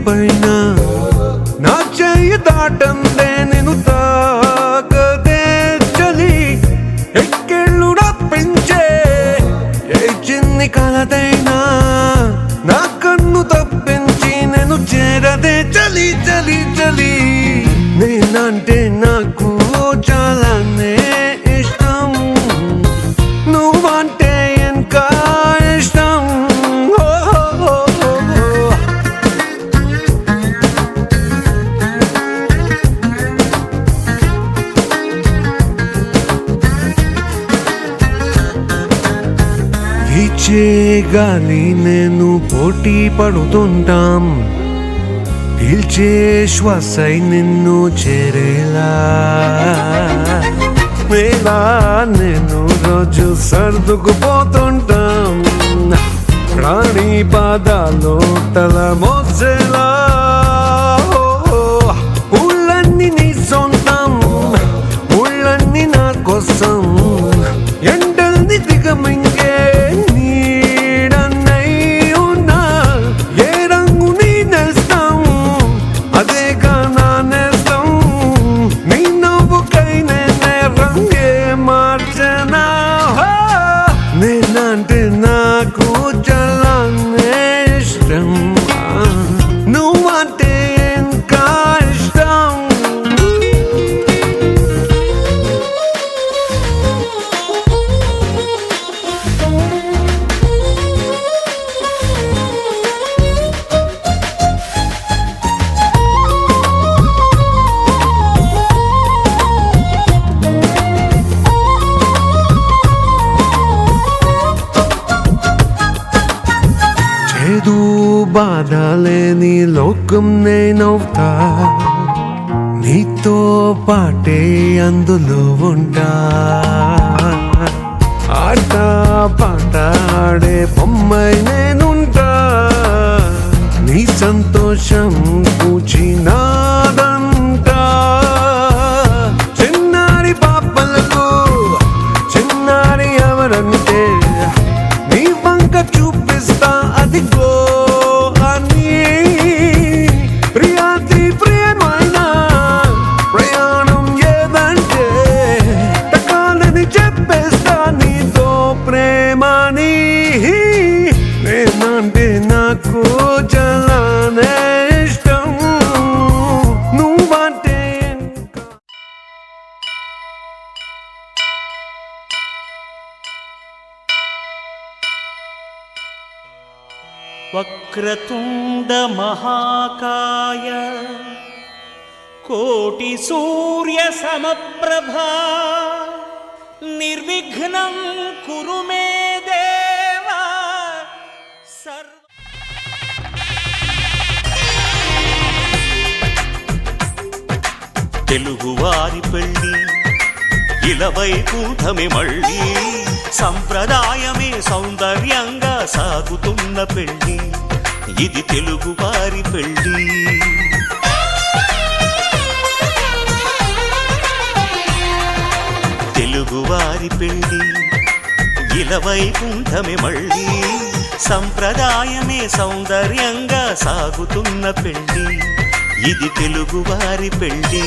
పైన నా చెయ్యి దాటందే నేను తాకదే చలి ఎక్కేళ్ళు పెంచే ఏ చిన్ని కలదైనా నా కన్ను తప్పించి నేను చేరదే చలి చలి చలి నేనంటే నాకు చాలానే ఇష్టం నువ్వంటే ఇంకా ఇష్టం వీచే గాలి నేను పోటీ పడుతుంటాం పీల్చే శ్వాసై నిన్ను చేరేలా వేలా నేను రోజు సర్దుకుపోతుంటాం ప్రాణి పాదాలు తల మోసేలా ఊళ్ళన్నీ నీ సొంతం ఊళ్ళన్నీ నా కోసం ఎండల్ని దిగమింగే నీడన్నై ఉన్నా ఏ రంగు నీ నేస్తం అదేగా నా నేస్తం నీ నవ్వుకై నేనే రంగే మార్చనా నేనంటే నాకు చాలానే ఇష్టం నువ్వంటే ఇంకా ఇష్టం చేదు బాధ లేని లోకం నేనవుతా నీతో పాటే అందులో ఉంటా ఆట పాట ఆడే బొమ్మై నేనుంటా నీ సంతోషం కూచినాదంటా చిన్నారి పాపలకు చిన్నారి ఎవరంటే నీ వంక చూపిస్తా అదిగో అని ప్రియాతి ప్రియమైన ప్రయాణం ఏదంటే తకాలని చెప్పేస్తా నీతో ప్రేమని నేనంటే నాకు చాలానే ఇష్టం నువ్వంటే వక్రతుండ మహాకాయ కోటి సూర్య సమప్రభా నిర్విఘ్నం కురు మే దేవ తెలుగువారి పెళ్ళి ఇలవైకుంఠమే మళ్ళీ సంప్రదాయమే సౌందర్యంగా సాగుతున్న పెళ్ళి ఇది తెలుగువారి పెళ్ళి తెలుగువారి పెళ్ళి ఇలవైకుంఠమే మళ్ళీ సంప్రదాయమే సౌందర్యంగా సాగుతున్న పెళ్ళి ఇది తెలుగువారి పెళ్ళి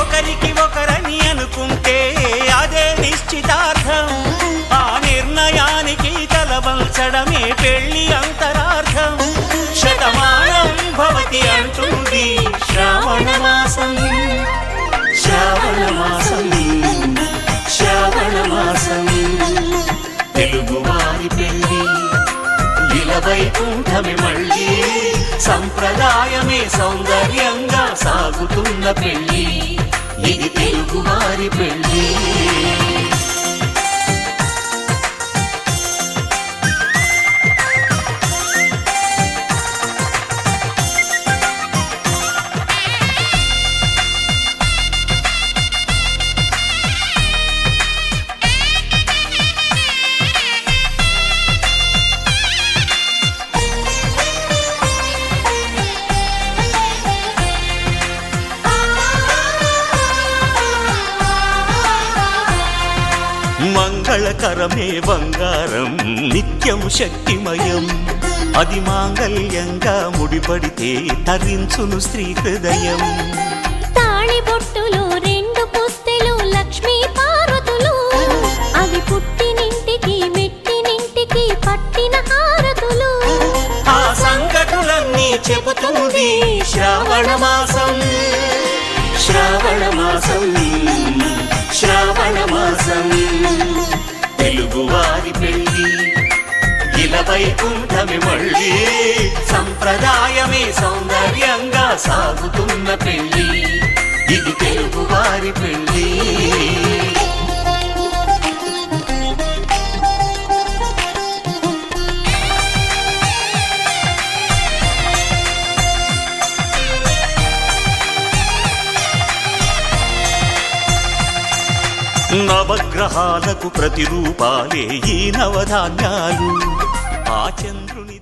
ఒకరికి ఒకరని అనుకుంటే అదే నిశ్చితార్థం ఆ నిర్ణయానికి తలవంచడమే పెళ్లి అంతరార్థం శతమానం భవతి అంటుంది శ్రావణ మాసం శ్రావణ మాసం శ్రావణ మాసం తెలుగువారి పెళ్లి ఇలవైకుంఠమే మళ్ళీ సంప్రదాయమే సౌందర్యంగా సాగుతున్న పెళ్లి ఇది తెలుగువారి పెళ్లి మంగళకరమే బంగారం నిత్యం శక్తిమయం అది మాంగళ్యంగా ముడిపడితే తరించును స్త్రీ హృదయం. తాళి బొట్టులు రెండు పుస్తెలు లక్ష్మీ పార్వతులు, అవి పుట్టినింటికి మెట్టినింటికి పట్టిన హారతులు. ఆ సంగతులన్నీ చెబుతుంది శ్రావణ మాసం, శ్రావణ మాసం, శ్రావణ మాసం. తెలుగువారి పెళ్ళి ఇలవైకుంఠమి మళ్ళీ, సంప్రదాయమే సౌందర్యంగా సాగుతున్న పెళ్ళి, ఇది తెలుగువారి పెళ్ళి. నవగ్రహాలకు ప్రతిరూపాలే ఈ నవధాన్యాలు, ఆ చంద్రుని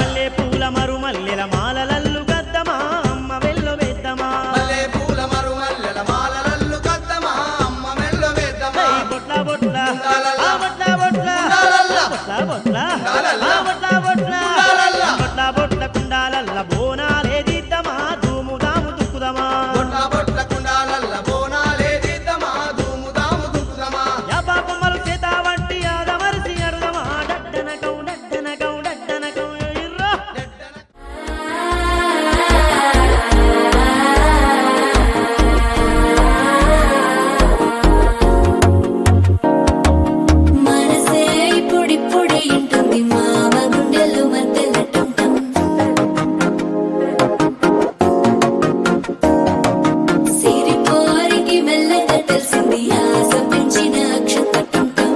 మల్లెపూల మరుమల్లెల మాలలల్లు గద్దమా అమ్మ వెల్లో వేద్దమా, మల్లెపూల మరుమల్లెల మాలలల్లు గద్దమా అమ్మ వెల్లో వేద్దమా. బొట్ల బొట్ల బొట్ల బొట్ల బొట్ల బొట్ల బొట్ల కుండాలల్ల బోనాలే దిద్దమా ధూము దాము దుక్కుదమా, బొట్ల బొట్ల కుండాలల్ల బోనాలే దిద్దమా ధూము దాము దుక్కుదమా. యా బాపమ్మలు చేత వంటి ఆదమరిసి అడుదమా డడ్డనకం డడ్డనకం డడ్డనకం ఇర్రో. మనసే ఇప్పుడిప్పుడే ఇంటుంది మామ గుండెలు మధ్యల టంటం. సిరిపోరికి మెల్లగా తెలిసింది ఆశ పెంచిన అక్షత టంటం.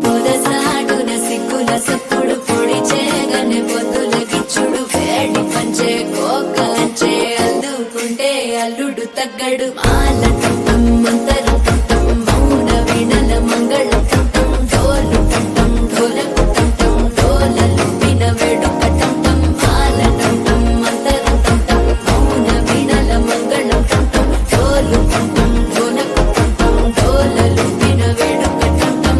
పొదసాటున సిగ్గుల సప్పుడు పొడి చేయగానే పొద్దుల గిచ్చుడు వేడి పంచే కోకలంచే అల్లుకుంటే అల్లుడు తగ్గడు మాల టంటం మంతరు టంటం మౌన వీణల మంగళ టంటం డోలు టంటం డోలకు టంటం డోలలు విన వేడుక టంటం మాల టంటం మంతరు టంటం మౌన వీణల మంగళ టంటం డోలు టంటం డోలకు టంటం డోలలు విన వేడుక టంటం.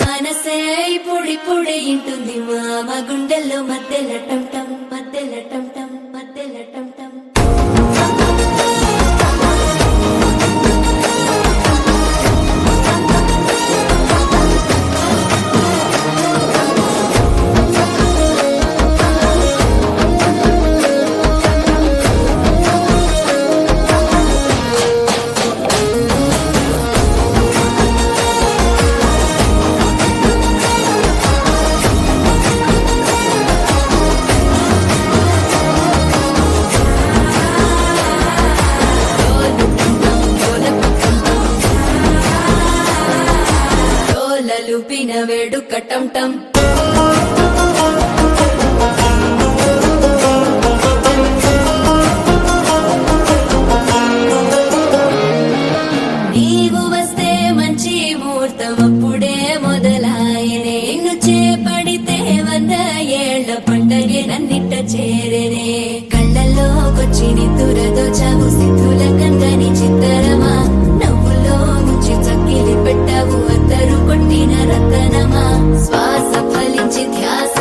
మనసే ఇప్పుడిప్పుడే ఇంటుంది మామ గుండెల్లో మధ్యల టంటం మధ్యల టంటం మధ్యల టంటం. వేడుక టం నీవు వస్తే మంచి ముహూర్తం అప్పుడే మొదలాయనే నిన్ను చేపడితే 100 ఏళ్ల పండగే నన్నిట్ట చేరేనే కళ్ళల్లోకొచ్చి నిద్దురదోచావు సిద్ధుల కందని చిత్తరమా నవ్వులో ముంచి చక్కిలి పెట్టావు అద్దరు కొట్టిన రతనమా శ్వాస ఫలించి ధ్యాస